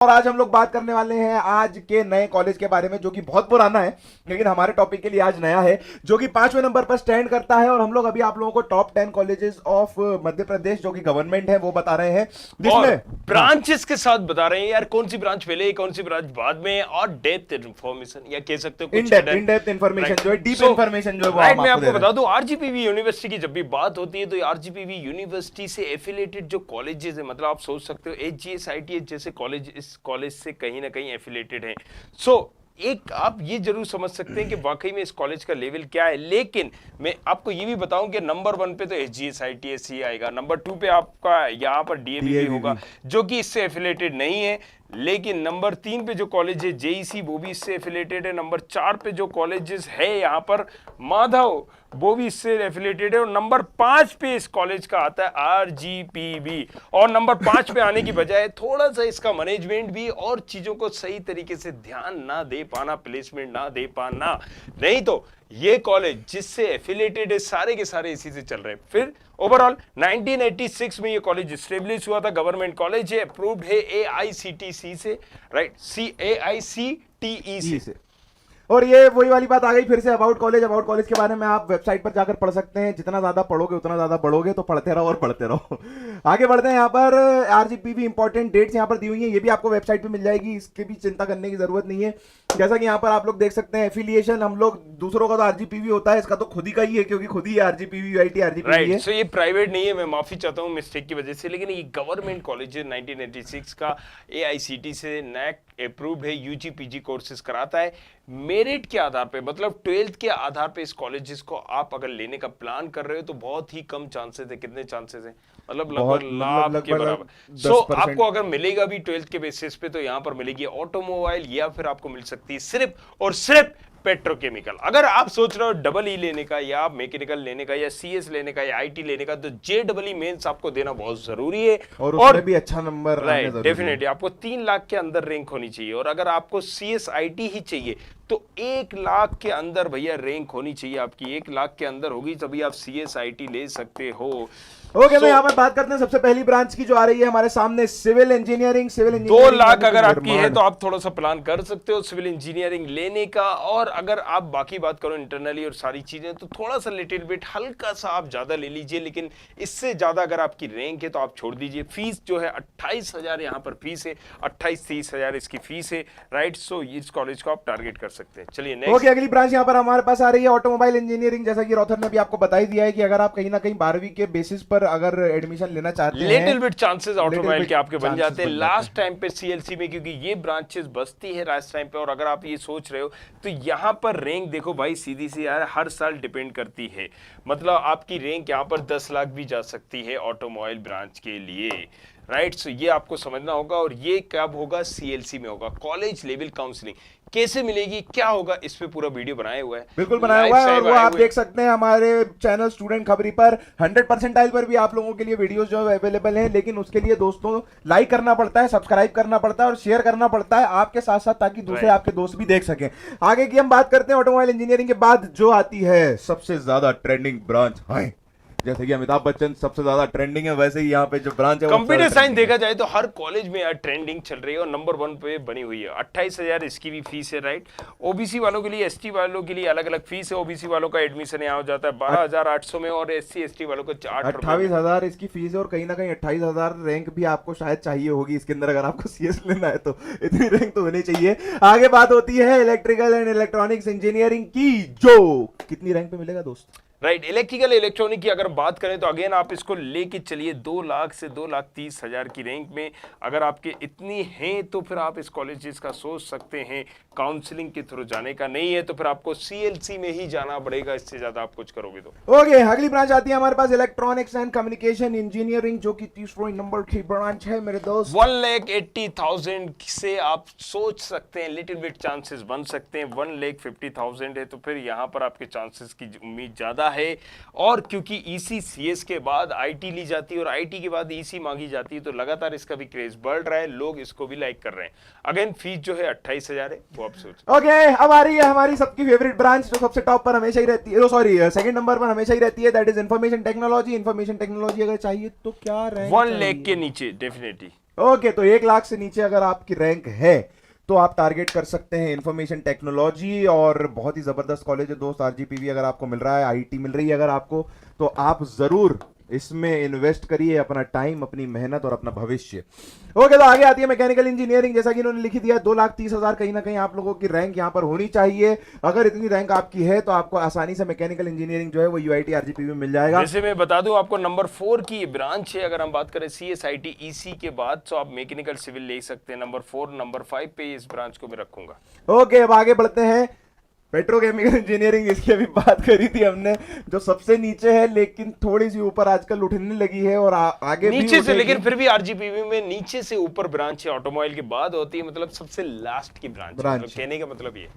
और आज हम लोग बात करने वाले हैं आज के नए कॉलेज के बारे में जो कि बहुत पुराना है लेकिन हमारे टॉपिक के लिए आज नया है, जो कि 5वें नंबर पर स्टैंड करता है। और हम लोग अभी आप लोगों को top 10 colleges of Madhya Pradesh जो कि गवर्नमेंट है वो बता रहे हैं, और जिसमें ब्रांचेस के साथ बता रहे हैं यार, कौन सी ब्रांच पहले कौन सी ब्रांच बाद में, और डेप्थ इन्फॉर्मेशन या कह सकते हो कुछ इन डेप्थ इंफॉर्मेशन जो है, डीप इंफॉर्मेशन जो है वो राइट। हम मैं आपको आपको दे रहे बता दूं, आरजीपीवी यूनिवर्सिटी की जब भी बात होती है तो आरजीपीवी यूनिवर्सिटी से एफिलेटेड जो कॉलेजेस है, मतलब आप सोच सकते हो एचजीएसआईटी जैसे कॉलेज इस कॉलेज से कहीं ना कहीं एफिलेटेड है। एक आप ये जरूर समझ सकते हैं कि वाकई में इस कॉलेज का लेवल क्या है। लेकिन मैं आपको ये भी बताऊं कि नंबर 1 पे तो एचजीएसआईटी आएगा, नंबर 2 पे आपका यहाँ पर डीएवीवी होगा जो कि इससे एफिलेटेड नहीं है। लेकिन नंबर 3 पे जो कॉलेज है जेईसी वो भी इससे एफिलेटेड है। नंबर 4 पे जो कॉलेजेस है यहाँ पर माधव वो भी इससे एफिलेटेड है। और नंबर 5 पे इस कॉलेज का आता है आरजीपीवी। और नंबर 5 पे आने की बजाय थोड़ा सा इसका मैनेजमेंट भी और चीजों को सही तरीके से ध्यान ना दे पाना, प्लेसमेंट ना दे पाना, नहीं तो ये कॉलेज जिससे एफिलेटेड है सारे के सारे इसी से चल रहे हैं। फिर ओवरऑल 1986 में ये कॉलेज स्टेब्लिश हुआ था, गवर्नमेंट कॉलेज है, अप्रूव्ड है एआईसीटीई से, राइट, एआईसीटीई से। और ये वही वाली बात आ गई फिर से अबाउट कॉलेज के बारे में आप वेबसाइट पर जाकर पढ़ सकते हैं। जितना ज्यादा पढ़ोगे उतना ज्यादा बढ़ोगे, तो पढ़ते रहो और पढ़ते रहो। आगे बढ़ते हैं। यहाँ पर आरजीपीवी इंपॉर्टेंट डेट्स यहाँ पर दी हुई हैं, ये भी आपको वेबसाइट पे मिल जाएगी, इसकी भी चिंता करने की जरूरत नहीं है। जैसा कि यहाँ पर आप लोग देख सकते हैं एफिलिएशन, हम लोग दूसरों का तो आरजीपीवी होता है, इसका तो खुद ही का ही है क्योंकि खुद ही आरजीपीवी यूआईटी आरजीपीवी है। सो ये प्राइवेट नहीं है, मैं माफी चाहता हूँ मिस्टेक की वजह से, लेकिन ये गवर्नमेंट कॉलेज है, 1986 का, एआईसीटी से नैक अप्रूव्ड है, यूजी पीजी कोर्सेज कराता है मेरिट के आधार पे, मतलब 12th के आधार पे। इस कॉलेजेस को आप अगर लेने का प्लान कर रहे हो तो बहुत ही कम चांसेस है। कितने चांसेस है? मतलब लगभग लाख के बराबर। आपको अगर मिलेगा भी 12th के बेसिस पे तो यहाँ पर मिलेगी ऑटोमोबाइल, या फिर आपको मिल सकती है सिर्फ और सिर्फ पेट्रोकेमिकल। अगर आप सोच रहे हो डबल ई लेने का, या आप मैकेनिकल लेने का, या सीएस लेने का, या आईटी लेने का, तो जेडबल मेंस आपको देना बहुत जरूरी है और उसमें भी अच्छा नंबर, राइट, डेफिनेटली आपको 3 लाख के अंदर रैंक होनी चाहिए। और अगर आपको सीएस आईटी ही चाहिए तो 1 लाख के अंदर भैया रैंक होनी चाहिए आपकी। 1 लाख के अंदर होगी तभी आप सीएस आईटी ले सकते हो। ओके, तो यहाँ पर बात करते हैं सबसे पहली ब्रांच की जो आ रही है हमारे सामने, सिविल इंजीनियरिंग। 2 लाख अगर आपकी है तो आप थोड़ा सा प्लान कर सकते हो सिविल इंजीनियरिंग लेने का। और अगर आप बाकी बात करो इंटरनली और सारी चीजें, तो थोड़ा सा लिटिल बिट हल्का सा आप ज्यादा ले लीजिए, लेकिन इससे ज्यादा अगर आपकी रैंक है तो आप छोड़ दीजिए। फीस जो है 28,000 यहाँ पर फीस है, 28-30 हजार इसकी फीस है, राइट। सो इस कॉलेज को आप टारगेट कर सकते हैं। चलिए नेक्स्ट। ओके, अगली ब्रांच यहाँ पर हमारे पास आ रही है ऑटोमोबाइल इंजीनियरिंग। जैसा कि रॉथर ने भी आपको बता ही दिया है कि अगर आप कहीं ना कहीं 12वीं के बेसिस पर अगर एडमिशन लेना चाहते हैं, लिटिल बिट चांसेस ऑटोमोबाइल के आपके बन जाते हैं लास्ट टाइम पे सीएलसी में, क्योंकि ये ब्रांचेस बसती है लास्ट टाइम पे। और अगर आप ये सोच रहे हो तो यहाँ पर रैंक देखो भाई, सीधी सी यार हर साल डिपेंड करती है, मतलब आपकी रैंक यहाँ पर 10 लाख भी जा सकती है ऑटोमोबाइल ब्रांच के लिए, राइट। सो ये आपको समझना होगा। और ये कब होगा? सीएलसी में होगा। कॉलेज लेवल काउंसलिंग कैसे मिलेगी, क्या होगा, इस पे पूरा वीडियो बनाया हुआ है, बिल्कुल बनाया हुआ है। और वो आप देख सकते हैं हमारे चैनल स्टूडेंट खबरी पर 100% पर भी आप लोगों के लिए वीडियोस जो अवेलेबल हैं। लेकिन उसके लिए दोस्तों लाइक करना पड़ता है, सब्सक्राइब करना पड़ता है और शेयर करना पड़ता है आपके साथ साथ, ताकि दूसरे आपके दोस्त भी देख सकें। आगे की हम बात करते हैं ऑटोमोबाइल इंजीनियरिंग के बाद जो आती है सबसे ज्यादा ट्रेंडिंग ब्रांच है। जैसे कि अमिताभ बच्चन सबसे ज्यादा ट्रेंडिंग है, वैसे ही यहाँ पे जो ब्रांच है कंप्यूटर साइंस देखा जाए तो हर कॉलेज में यार ट्रेंडिंग चल रही है और नंबर 1 पे बनी हुई है। 28,000 इसकी भी फीस है, राइट। ओबीसी वालों के लिए, एसटी वालों के लिए अलग अलग फीस है। ओबीसी वालों का एडमिशन यहाँ हो जाता है 12,800 में, और एससी एसटी वालों को 28,000 इसकी फीस है। और कहीं ना कहीं 28,000 रैंक भी आपको शायद चाहिए होगी इसके अंदर, अगर आपको सीएस लेना है तो इतनी रैंक तो होनी चाहिए। आगे बात होती है इलेक्ट्रिकल एंड इलेक्ट्रॉनिक्स इंजीनियरिंग की, जो कितनी रैंक पे मिलेगा दोस्त? राइट, इलेक्ट्रिकल इलेक्ट्रॉनिक की अगर बात करें तो अगेन आप इसको लेके चलिए 2 लाख से 2,30,000 की रैंक में। अगर आपके इतनी हैं तो फिर आप इस कॉलेजेस का सोच सकते हैं। काउंसलिंग के थ्रू जाने का नहीं है तो फिर आपको सीएलसी में ही जाना पड़ेगा, इससे ज्यादा आप कुछ करोगे तो। ओके, अगली ब्रांच आती है हमारे पास इलेक्ट्रॉनिक्स एंड कम्युनिकेशन इंजीनियरिंग, जो कि 30 नंबर की ब्रांच है मेरे दोस्त। 1,80,000 से आप सोच सकते हैं लिटिल बिट चांसेस बन सकते हैं। 1,50,000 है तो फिर यहाँ पर आपके चांसेस की उम्मीद ज्यादा है। और क्योंकि ईसी सीएस के बाद आईटी ली जाती है और आईटी के बाद ईसी मांगी जाती है, तो लगातार इसका भी क्रेज बढ़ रहा है, लोग इसको भी लाइक कर रहे हैं। अगेन फीस जो है 28,000 है, वो आप सोच। ओके, अब आ रही है हमारी सबकी फेवरेट ब्रांच जो सबसे टॉप पर हमेशा ही रहती है, सॉरी सेकंड नंबर पर हमेशा ही रहती है, that is information technology. Information technology अगर चाहिए तो क्या रैंक? 1 लाख के नीचे डेफिनेटली। ओके, तो 1 लाख से नीचे अगर आपकी रैंक है तो आप टारगेट कर सकते हैं इंफॉर्मेशन टेक्नोलॉजी, और बहुत ही जबरदस्त कॉलेज है दोस्त आरजीपीवी। अगर आपको मिल रहा है, आईटी मिल रही है अगर आपको, तो आप जरूर इसमें इन्वेस्ट करिए अपना टाइम, अपनी मेहनत और अपना भविष्य। ओके, तो आगे आती है मैकेनिकल इंजीनियरिंग। जैसा कि इन्होंने लिखी दिया 2,30,000 कहीं ना कहीं आप लोगों की रैंक यहां पर होनी चाहिए। अगर इतनी रैंक आपकी है तो आपको आसानी से मैकेनिकल इंजीनियरिंग जो है वो यूआईटी आरजीपीवी में मिल जाएगा। जैसे मैं बता दूं आपको, नंबर 4 की ब्रांच है। अगर हम बात करें सीएसआईटी ईसी के बाद, तो आप मैकेनिकल सिविल ले सकते हैं नंबर 4। नंबर 5 पे इस ब्रांच को मैं रखूंगा। ओके, अब आगे बढ़ते हैं। पेट्रोकेमिकल इंजीनियरिंग, इसकी अभी बात करी थी हमने, जो सबसे नीचे है लेकिन थोड़ी सी ऊपर आजकल उठने लगी है और आगे नीचे से, लेकिन फिर भी आरजीपीवी में नीचे से ऊपर ब्रांच है, ऑटोमोबाइल के बाद होती है, मतलब सबसे लास्ट की ब्रांच, मतलब कहने का मतलब ये।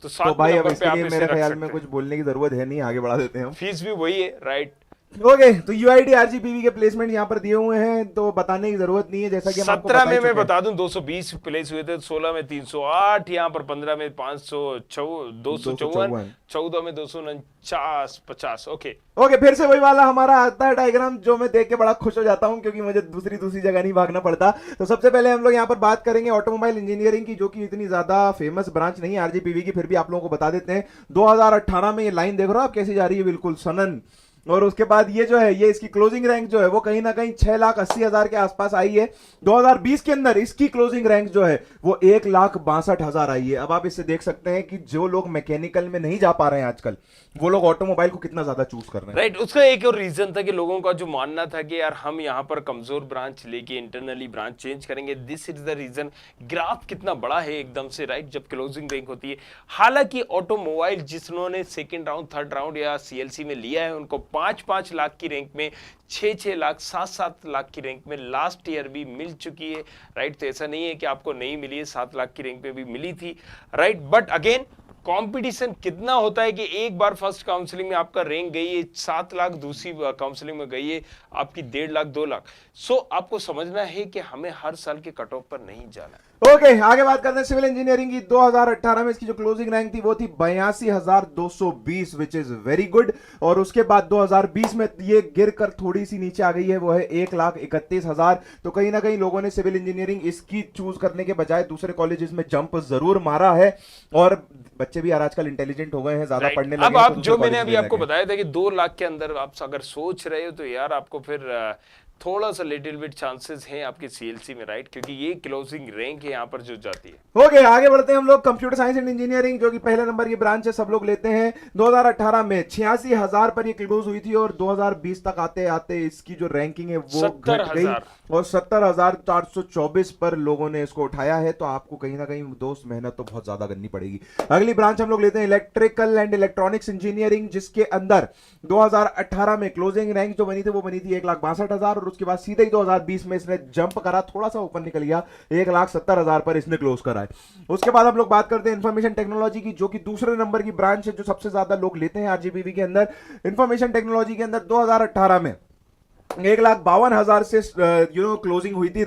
तो तो भाई अब इसके लिए मेरे ख्याल में कुछ बोलने की जरूरत है नहीं, आगे बढ़ा देते हैं हम। फीस भी वही है, राइट। ओके, तो यूआईटी आरजीपीवी के प्लेसमेंट यहाँ पर दिए हुए हैं, तो बताने की जरूरत नहीं है। जैसा कि 17 में मैं बता दूं 220 प्लेस हुए थे, 16 में 308, यहाँ पर 15 में 254, 14 में 249, 50। ओके ओके, फिर से वही वाला हमारा आता है डायग्राम, जो मैं देख के बड़ा खुश हो जाता हूं क्योंकि मुझे दूसरी जगह नहीं भागना पड़ता। तो सबसे पहले हम लोग यहाँ पर बात करेंगे ऑटोमोबाइल इंजीनियरिंग की, जो कि इतनी ज्यादा फेमस ब्रांच नहीं है आरजीपीवी की, फिर भी आप लोगों को बता देते हैं। 2018 में ये लाइन देख रहे हो आप कैसी जा रही है, बिल्कुल सनन। और उसके बाद ये जो है, ये इसकी क्लोजिंग रैंक जो है वो कहीं ना कहीं 6,80,000 के आसपास आई है। 2020 के अंदर इसकी क्लोजिंग रैंक जो है वो 1,62,000 आई है। अब आप इससे देख सकते हैं कि जो लोग मैकेनिकल में नहीं जा पा रहे हैं आजकल, वो लोग ऑटोमोबाइल को कितना ज्यादा चूज कर रहे हैं। राइट, उसका एक और रीजन था कि लोगों का जो मानना था कि यार हम यहाँ पर कमजोर ब्रांच लेके इंटरनली ब्रांच चेंज करेंगे। This is the reason. Graph कितना बड़ा है एकदम से, राइट, जब क्लोजिंग रैंक होती है। हालांकि ऑटोमोबाइल जिन्होंने सेकंड राउंड, थर्ड राउंड या सीएलसी में लिया है, उनको 5-5 लाख की रैंक में, 6-6 लाख, 7-7 लाख की रैंक में लास्ट ईयर भी मिल चुकी है, राइट। तो ऐसा नहीं है कि आपको नहीं मिली है, 7 लाख की रैंक में भी मिली थी, राइट। बट अगेन कंपटीशन कितना होता है कि एक बार फर्स्ट काउंसलिंग में आपका रैंक गई है 7 लाख, दूसरी काउंसलिंग में गई है आपकी 1.5 लाख, 2 लाख। सो आपको समझना है कि हमें हर साल के कट ऑफ पर नहीं जाना। ओके, आगे बात करते हैं सिविल इंजीनियरिंग की। 2018 में इसकी जो क्लोजिंग रैंक थी वो थी 82,220, विच इज वेरी गुड। और उसके बाद 2020 में ये गिरकर थोड़ी सी नीचे आ गई है, वो है 1,31,000। तो कहीं ना कहीं लोगों ने सिविल इंजीनियरिंग इसकी चूज करने के बजाय दूसरे कॉलेजेस में जंप जरूर मारा है। और बच्चे भी यार आजकल इंटेलिजेंट हो गए हैं, ज्यादा पढ़ने लगे अब हैं, आप तो जो मैंने अभी आपको बताया था कि 2 लाख के अंदर आप अगर सोच रहे हो, तो यार आपको फिर थोड़ा सा लिटिल बिट चांसेस हैं आपके सीएलसी में, राइट, क्योंकि ये क्लोजिंग रैंक है यहाँ पर जो जाती है। ओके, आगे बढ़ते हैं हम लोग। कंप्यूटर साइंस एंड इंजीनियरिंग, जो कि पहले नंबर की ब्रांच है, सब लोग लेते हैं। 2018 में 86,000 पर ये क्लोज हुई थी, और 2020 तक आते आते इसकी जो रैंकिंग है वो घट गई और 70,424 पर लोगों ने इसको उठाया है। तो आपको कहीं ना कहीं दोस्त मेहनत तो बहुत ज्यादा करनी पड़ेगी। अगली ब्रांच हम लोग लेते हैं इलेक्ट्रिकल एंड इलेक्ट्रॉनिक्स इंजीनियरिंग, जिसके अंदर 2018 में क्लोजिंग रैंक जो बनी थी वो बनी थी 1,62,000, और उसके बाद सीधे ही 2020 में इसने जंप करा, थोड़ा सा ऊपर निकल गया, 1,70,000 पर इसने क्लोज करा है। उसके बाद हम लोग बात करते हैं इंफॉर्मेशन टेक्नोलॉजी की, जो कि दूसरे नंबर की ब्रांच है, जो सबसे ज्यादा लोग लेते हैं आरजीपीवी के अंदर। इंफॉर्मेशन टेक्नोलॉजी के अंदर 2018 में 1,52,000 से क्लोजिंग हुई थी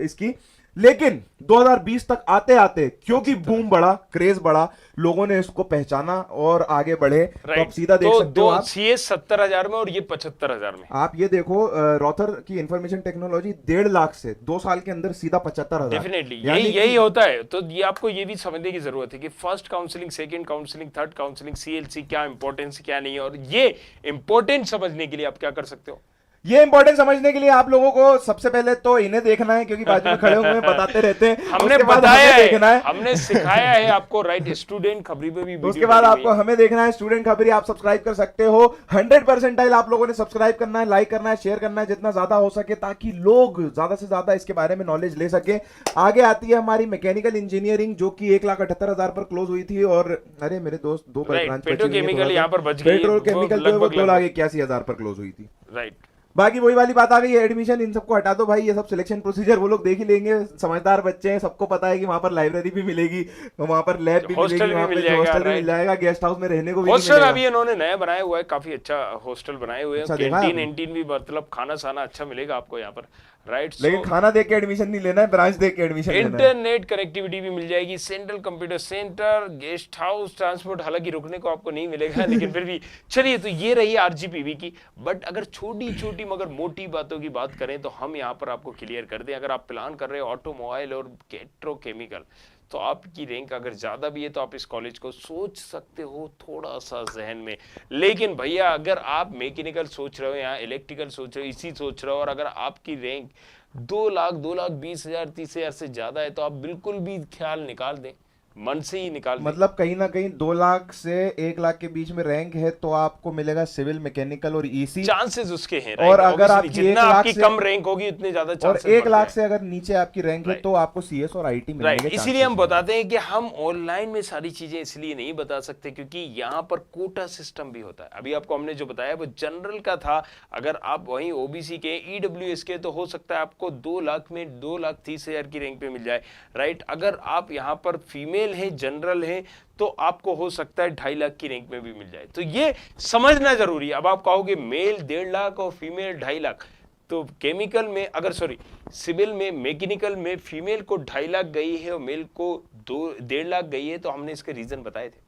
इसकी, लेकिन 2020 तक आते आते क्योंकि बूम बढ़ा, क्रेज बढ़ा, लोगों ने इसको पहचाना और आगे बढ़े। तो आप सीधा देख सकते हो, आप सीएस 70,000 में और ये 75,000 में। आप ये देखो, रॉथर की इंफॉर्मेशन टेक्नोलॉजी 1.5 लाख से 2 साल के अंदर सीधा 75,000। डेफिनेटली यही होता है। तो ये आपको ये भी समझने की जरूरत है कि first counselling, second counselling, third counselling, CLC क्या इंपॉर्टेंस, क्या नहीं है। और ये इंपॉर्टेंट समझने के लिए आप क्या कर सकते हो, ये इंपॉर्टेंट समझने के लिए आप लोगों को सबसे पहले तो इन्हें देखना है, क्योंकि बाजू में खड़े हुए बताते रहते हैं। हमने बताया है, देखना है, हमने सिखाया है आपको, राइट। स्टूडेंट खबरी पे भी उसके बाद आपको हमें देखना है। स्टूडेंट खबरी आप सब्सक्राइब कर सकते हो। 100% आप लोगों ने सब्सक्राइब करना है, लाइक करना है, शेयर करना है जितना ज्यादा हो सके, ताकि लोग ज्यादा से ज्यादा इसके बारे में नॉलेज ले सके। आगे आती है हमारी मैकेनिकल इंजीनियरिंग, जो कि 1,78,000 पर क्लोज हुई थी। और अरे मेरे दोस्त, 2 ब्रांच पेट्रोकेमिकल यहाँ पर बच गई, पेट्रोकेमिकल 2,81,000 पर क्लोज हुई थी, राइट। बाकी वही वाली बात आ गई है, एडमिशन इन सबको हटा दो भाई, ये सब सिलेक्शन प्रोसीजर वो लोग देख ही लेंगे। समझदार बच्चे हैं, सबको पता है कि वहां पर लाइब्रेरी भी मिलेगी, वहां पर लैब भी मिलेगी, वहां पर हॉस्टल भी मिल जाएगा, गेस्ट हाउस में रहने को भी हॉस्टल अभी इन्होंने नया बनाया हुआ है, काफी अच्छा हॉस्टल बनाए हुए हैं, कैंटीन भी, मतलब खाना साना अच्छा मिलेगा आपको यहाँ पर, राइट। लेकिन खाना देख के एडमिशन नहीं लेना है, ब्रांच देख के एडमिशन लेना है। इंटरनेट कनेक्टिविटी भी मिल जाएगी, central computer centre, guest house, transport, हालांकि रुकने को आपको नहीं मिलेगा लेकिन फिर भी चलिए। तो ये रही आरजीपीवी की। बट अगर छोटी छोटी मगर मोटी बातों की बात करें तो हम यहाँ पर आपको क्लियर कर दें, अगर आप प्लान कर रहे हो ऑटोमोबाइल और पेट्रोकेमिकल, तो आपकी रैंक अगर ज्यादा भी है तो आप इस कॉलेज को सोच सकते हो थोड़ा सा जहन में। लेकिन भैया अगर आप मैकेनिकल सोच रहे हो या इलेक्ट्रिकल सोच रहे हो, इसी सोच रहे हो, और अगर आपकी रैंक 2,20,000 30,000 से ज्यादा है तो आप बिल्कुल भी ख्याल निकाल दें, मन से ही निकाल दें। मतलब कहीं ना कहीं 2 लाख से 1 लाख के बीच में रैंक है तो आपको मिलेगा सिविल, मैकेनिकल और ईसी। चांसेस उसके हैं, और अगर आपकी जितना आपकी कम रैंक होगी उतने ज्यादा चांसेस। और 1 लाख से अगर नीचे आपकी रैंक है तो आपको सीएस और आईटी मिलेंगे। राइट, इसीलिए हम बताते हैं कि हम ऑनलाइन में सारी चीजें इसलिए नहीं बता सकते क्योंकि यहाँ पर कोटा सिस्टम भी होता है। अभी आपको हमने जो बताया वो जनरल का था, अगर आप वहीं ओबीसी के, ईडब्ल्यूएस के, तो हो सकता है आपको 2 लाख में 2,30,000 की रैंक पे मिल जाए। राइट, अगर आप यहाँ पर फीमेल है, जनरल है, तो आपको हो सकता है 2.5 लाख की रैंक में भी मिल जाए। तो ये समझना जरूरी है। अब आप कहोगे मेल 1.5 लाख और फीमेल 2.5 लाख, तो केमिकल में अगर सिविल में, मैकेनिकल में फीमेल को 2.5 लाख गई है और मेल को 1.5 लाख गई है, तो हमने इसके रीजन बताए थे।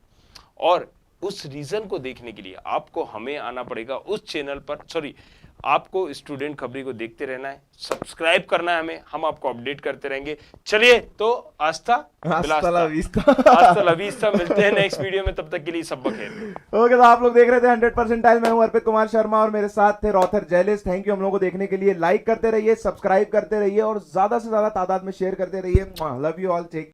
और उस रीजन को देखने के लिए आपको हमें आना पड़ेगा उस चैनल पर, आपको स्टूडेंट खबरी को देखते रहना है, सब्सक्राइब करना है हमें, हम आपको अपडेट करते रहेंगे। चलिए तो आस्था ला विस्ता, मिलते हैं नेक्स्ट वीडियो में, तब तक के लिए सब बखैर। ओके, तो आप लोग देख रहे थे 100%। मैं हूं अर्पित कुमार शर्मा और मेरे साथ थे रॉथर जयलिस। थैंक यू हम लोगों को देखने के लिए। लाइक करते रहिए, सब्सक्राइब करते रहिए और ज्यादा से ज्यादा तादाद में शेयर करते रहिए। Love you all, take